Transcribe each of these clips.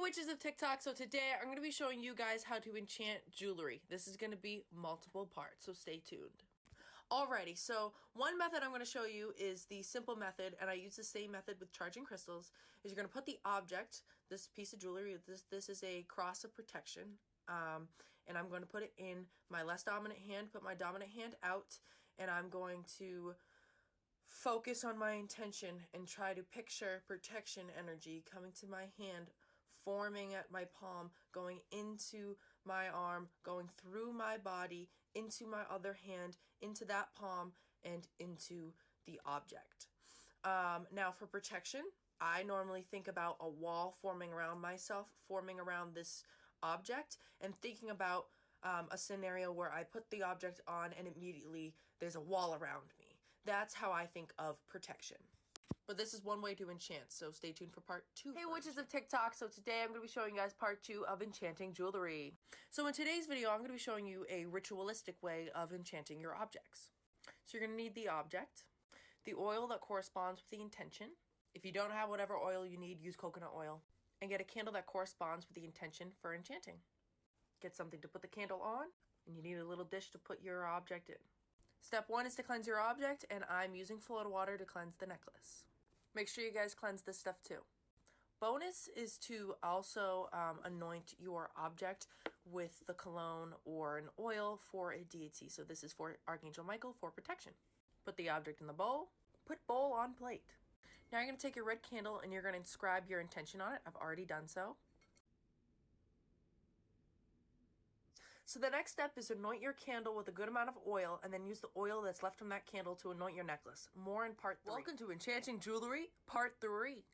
Witches of TikTok. So today I'm going to be showing you guys how to enchant jewelry. This is going to be multiple parts, so stay tuned. Alrighty, so one method I'm going to show you is the simple method, and I use the same method with charging crystals, is you're going to put the object, this piece of jewelry, this is a cross of protection, and I'm going to put it in my less dominant hand, put my dominant hand out, and I'm going to focus on my intention and try to picture protection energy coming to my hand, forming at my palm, going into my arm, going through my body, into my other hand, into that palm, and into the object. Now for protection, I normally think about a wall forming around myself, forming around this object, and thinking about a scenario where I put the object on and immediately there's a wall around me. That's how I think of protection. But this is one way to enchant, so stay tuned for part 2. Hey Witches of TikTok, so today I'm going to be showing you guys part 2 of enchanting jewelry. So in today's video, I'm going to be showing you a ritualistic way of enchanting your objects. So you're going to need the object, the oil that corresponds with the intention. If you don't have whatever oil you need, use coconut oil. And get a candle that corresponds with the intention for enchanting. Get something to put the candle on, and you need a little dish to put your object in. Step 1 is to cleanse your object, and I'm using floated water to cleanse the necklace. Make sure you guys cleanse this stuff too. Bonus is to also anoint your object with the cologne or an oil for a deity. So this is for Archangel Michael for protection. Put the object in the bowl. Put bowl on plate. Now you're going to take your red candle and you're going to inscribe your intention on it. I've already done so. So the next step is anoint your candle with a good amount of oil and then use the oil that's left from that candle to anoint your necklace. More in part 3. Welcome to Enchanting Jewelry, part 3.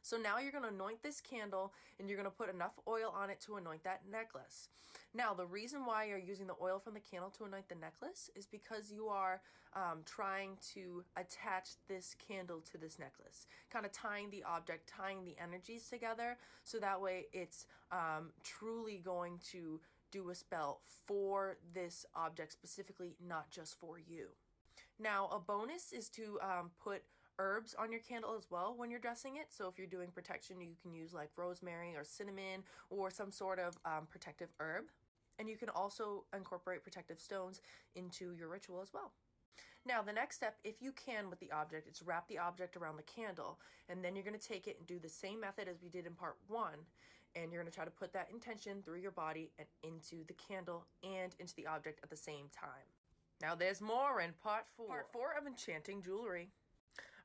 So now you're going to anoint this candle and you're going to put enough oil on it to anoint that necklace. Now the reason why you're using the oil from the candle to anoint the necklace is because you are trying to attach this candle to this necklace. Kind of tying the object, tying the energies together so that way it's truly going to do a spell for this object specifically, not just for you. Now a bonus is to put herbs on your candle as well when you're dressing it. So if you're doing protection, you can use like rosemary or cinnamon or some sort of protective herb. And you can also incorporate protective stones into your ritual as well. Now the next step, if you can with the object, is wrap the object around the candle, and then you're going to take it and do the same method as we did in part 1, and you're going to try to put that intention through your body and into the candle and into the object at the same time. Now there's more in part 4. Part 4 of enchanting jewelry.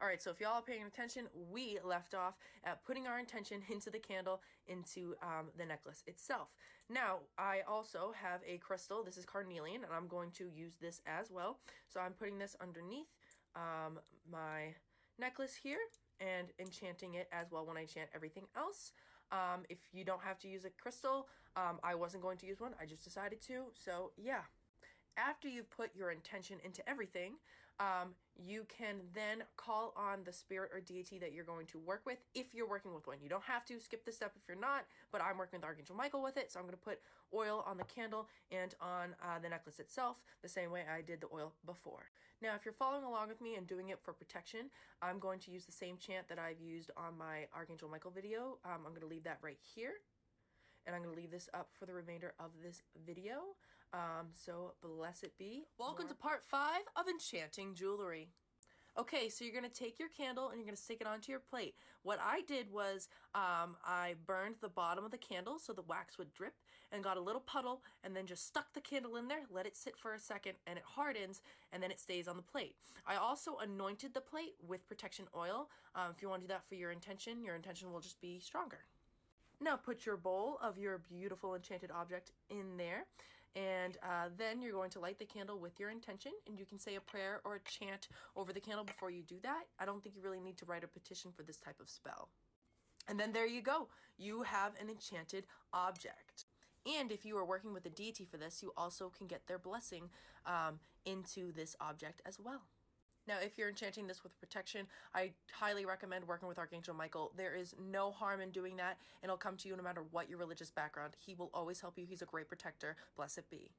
Alright, so if y'all are paying attention, we left off at putting our intention into the candle, into the necklace itself. Now, I also have a crystal. This is carnelian, and I'm going to use this as well. So I'm putting this underneath my necklace here and enchanting it as well when I enchant everything else. If you don't have to use a crystal, I wasn't going to use one. I just decided to, so yeah. After you've put your intention into everything, you can then call on the spirit or deity that you're going to work with if you're working with one. You don't have to skip this step if you're not, but I'm working with Archangel Michael with it, so I'm going to put oil on the candle and on the necklace itself the same way I did the oil before. Now, if you're following along with me and doing it for protection, I'm going to use the same chant that I've used on my Archangel Michael video. I'm going to leave that right here. And I'm going to leave this up for the remainder of this video. So blessed be. Welcome to part 5 of enchanting jewelry. Okay, so you're going to take your candle and you're going to stick it onto your plate. What I did was I burned the bottom of the candle so the wax would drip and got a little puddle and then just stuck the candle in there, let it sit for a second and it hardens and then it stays on the plate. I also anointed the plate with protection oil. If you want to do that for your intention will just be stronger. Now put your bowl of your beautiful enchanted object in there, and then you're going to light the candle with your intention, and you can say a prayer or a chant over the candle before you do that. I don't think you really need to write a petition for this type of spell. And then there you go. You have an enchanted object. And if you are working with a deity for this, you also can get their blessing into this object as well. Now, if you're enchanting this with protection, I highly recommend working with Archangel Michael. There is no harm in doing that, and it'll come to you no matter what your religious background. He will always help you. He's a great protector. Blessed be.